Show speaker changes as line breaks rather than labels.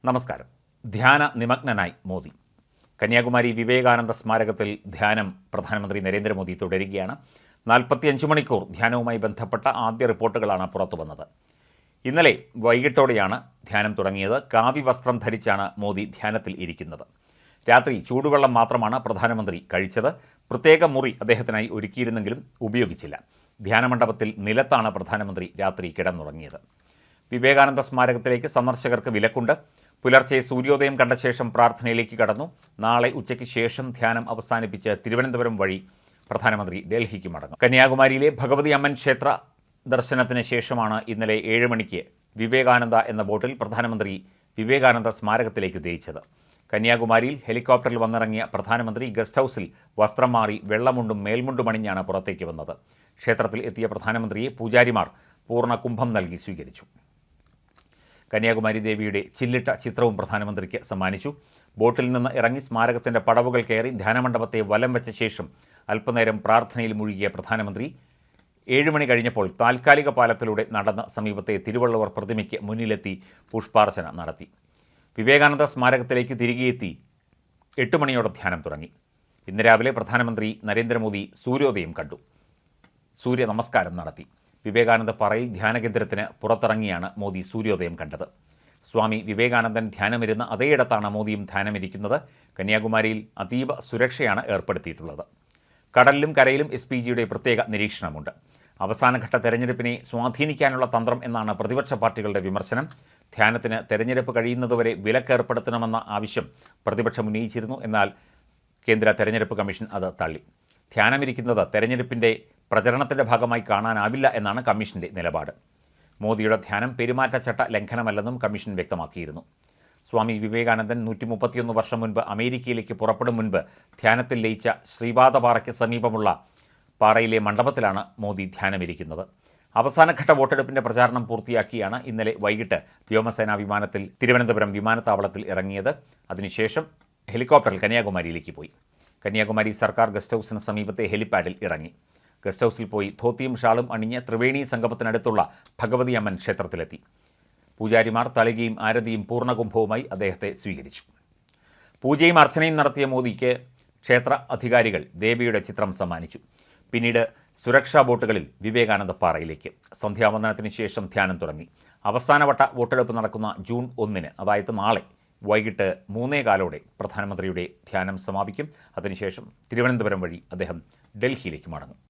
നമസ്കാരം. ധ്യാന നിമഗ്നനായി മോദി. കന്യാകുമാരി വിവേകാനന്ദ സ്മാരകത്തിൽ ധ്യാനം പ്രധാനമന്ത്രി നരേന്ദ്രമോദി തുടരുകയാണ്. 45 മണിക്കൂർ ധ്യാനവുമായി ബന്ധപ്പെട്ട ആദ്യ റിപ്പോർട്ടുകളാണ് പുറത്തുവന്നത്. ഇന്നലെ വൈകിട്ടോടെയാണ് ധ്യാനം തുടങ്ങിയത്. കാവി വസ്ത്രം ധരിച്ചാണ് മോദി ധ്യാനത്തിൽ ഇരിക്കുന്നത്. രാത്രി ചൂടുവെള്ളം മാത്രമാണ് പ്രധാനമന്ത്രി കഴിച്ചത്. പ്രത്യേക മുറി അദ്ദേഹത്തിനായി ഒരുക്കിയിരുന്നെങ്കിലും ഉപയോഗിച്ചില്ല. ധ്യാനമണ്ഡപത്തിൽ നിലത്താണ് പ്രധാനമന്ത്രി രാത്രി കിടന്നുറങ്ങിയത്. വിവേകാനന്ദ സ്മാരകത്തിലേക്ക് സന്ദർശകർക്ക് വിലക്കുണ്ട്. പുലർച്ചെ സൂര്യോദയം കണ്ട ശേഷം പ്രാർത്ഥനയിലേക്ക് കടന്നു. നാളെ ഉച്ചയ്ക്ക് ശേഷം ധ്യാനം അവസാനിപ്പിച്ച് തിരുവനന്തപുരം വഴി പ്രധാനമന്ത്രി ഡൽഹിക്ക് മടങ്ങും. കന്യാകുമാരിയിലെ ഭഗവതി അമ്മൻ ക്ഷേത്ര ദർശനത്തിന് ശേഷമാണ് ഇന്നലെ 7 മണിക്ക് വിവേകാനന്ദ എന്ന ബോട്ടിൽ പ്രധാനമന്ത്രി വിവേകാനന്ദ സ്മാരകത്തിലേക്ക് തിരിച്ചത്. കന്യാകുമാരിയിൽ ഹെലികോപ്റ്ററിൽ വന്നിറങ്ങിയ പ്രധാനമന്ത്രി ഗസ്റ്റ് ഹൗസിൽ വസ്ത്രം മാറി വെള്ളമുണ്ടും മേൽമുണ്ടും അണിഞ്ഞാണ് പുറത്തേക്ക് വന്നത്. ക്ഷേത്രത്തിൽ എത്തിയ പ്രധാനമന്ത്രിയെ പൂജാരിമാർ പൂർണ്ണ കുംഭം നൽകി സ്വീകരിച്ചു. കന്യാകുമാരി ദേവിയുടെ ചില്ലിട്ട ചിത്രവും പ്രധാനമന്ത്രിക്ക് സമ്മാനിച്ചു. ബോട്ടിൽ നിന്ന് ഇറങ്ങി സ്മാരകത്തിൻ്റെ പടവുകൾ കയറി ധ്യാനമണ്ഡപത്തെ വലം വെച്ച ശേഷം അല്പനേരം പ്രാർത്ഥനയിൽ മുഴുകിയ പ്രധാനമന്ത്രി 7 മണി കഴിഞ്ഞപ്പോൾ താൽക്കാലിക പാലത്തിലൂടെ നടന്ന് സമീപത്തെ തിരുവള്ളുവർ പ്രതിമയ്ക്ക് മുന്നിലെത്തി പുഷ്പാർച്ചന നടത്തി. വിവേകാനന്ദ സ്മാരകത്തിലേക്ക് തിരികെ എത്തി 8 മണിയോടെ ധ്യാനം തുടങ്ങി. ഇന്ന് രാവിലെ പ്രധാനമന്ത്രി നരേന്ദ്രമോദി സൂര്യോദയം കണ്ടു. സൂര്യ നമസ്കാരം നടത്തി. വിവേകാനന്ദ പാറയിൽ ധ്യാനകേന്ദ്രത്തിന് പുറത്തിറങ്ങിയാണ് മോദി സൂര്യോദയം കണ്ടത്. സ്വാമി വിവേകാനന്ദൻ ധ്യാനമിരുന്ന അതേയിടത്താണ് മോദിയും ധ്യാനമിരിക്കുന്നത്. കന്യാകുമാരിയിൽ അതീവ സുരക്ഷയാണ് ഏർപ്പെടുത്തിയിട്ടുള്ളത്. കടലിലും കരയിലും SPGയുടെ പ്രത്യേക നിരീക്ഷണമുണ്ട്. അവസാനഘട്ട തെരഞ്ഞെടുപ്പിനെ സ്വാധീനിക്കാനുള്ള തന്ത്രം എന്നാണ് പ്രതിപക്ഷ പാർട്ടികളുടെ വിമർശനം. ധ്യാനത്തിന് തെരഞ്ഞെടുപ്പ് കഴിയുന്നതുവരെ വിലക്കേർപ്പെടുത്തണമെന്ന ആവശ്യം പ്രതിപക്ഷം ഉന്നയിച്ചിരുന്നു. എന്നാൽ കേന്ദ്ര തെരഞ്ഞെടുപ്പ് കമ്മീഷൻ അത് തള്ളി. ധ്യാനമിരിക്കുന്നത് തെരഞ്ഞെടുപ്പിൻ്റെ പ്രചരണത്തിൻ്റെ ഭാഗമായി കാണാനാവില്ല എന്നാണ് കമ്മീഷൻ്റെ നിലപാട്. മോദിയുടെ ധ്യാനം പെരുമാറ്റച്ചട്ട ലംഘനമല്ലെന്നും കമ്മീഷൻ വ്യക്തമാക്കിയിരുന്നു. സ്വാമി വിവേകാനന്ദൻ 131 വർഷം മുൻപ് അമേരിക്കയിലേക്ക് പുറപ്പെടും മുൻപ് ധ്യാനത്തിൽ ലയിച്ച ശ്രീപാദപാറയ്ക്ക് സമീപമുള്ള പാറയിലെ മണ്ഡപത്തിലാണ് മോദി ധ്യാനമിരിക്കുന്നത്. അവസാനഘട്ട വോട്ടെടുപ്പിൻ്റെ പ്രചാരണം പൂർത്തിയാക്കിയാണ് ഇന്നലെ വൈകിട്ട് വ്യോമസേനാ വിമാനത്തിൽ തിരുവനന്തപുരം വിമാനത്താവളത്തിൽ ഇറങ്ങിയത്. അതിനുശേഷം ഹെലികോപ്റ്ററിൽ കന്യാകുമാരിയിലേക്ക് പോയി. കന്യാകുമാരി സർക്കാർ ഗസ്റ്റ് ഹൗസിന് സമീപത്തെ ഹെലിപാഡിൽ ഇറങ്ങി. ഗസ്റ്റ് ഹൗസിൽ പോയി ധോത്തിയും ഷാളും അണിഞ്ഞ് ത്രിവേണി സംഗമത്തിനടുത്തുള്ള ഭഗവതി അമ്മൻ ക്ഷേത്രത്തിലെത്തി. പൂജാരിമാർ തളികയും ആരതിയും പൂർണ്ണകുംഭവുമായി അദ്ദേഹത്തെ സ്വീകരിച്ചു. പൂജയും അർച്ചനയും നടത്തിയ മോദിക്ക് ക്ഷേത്ര അധികാരികൾ ദേവിയുടെ ചിത്രം സമ്മാനിച്ചു. പിന്നീട് സുരക്ഷാ ബോട്ടുകളിൽ വിവേകാനന്ദ പാറയിലേക്ക്. സന്ധ്യാവന്ദനത്തിന് ശേഷം ധ്യാനം തുടങ്ങി. അവസാനവട്ട വോട്ടെടുപ്പ് നടക്കുന്ന ജൂൺ 1-ന്, അതായത് നാളെ വൈകിട്ട് 3:15 പ്രധാനമന്ത്രിയുടെ ധ്യാനം സമാപിക്കും. അതിനുശേഷം തിരുവനന്തപുരം വഴി അദ്ദേഹം ഡൽഹിയിലേക്ക് മടങ്ങും.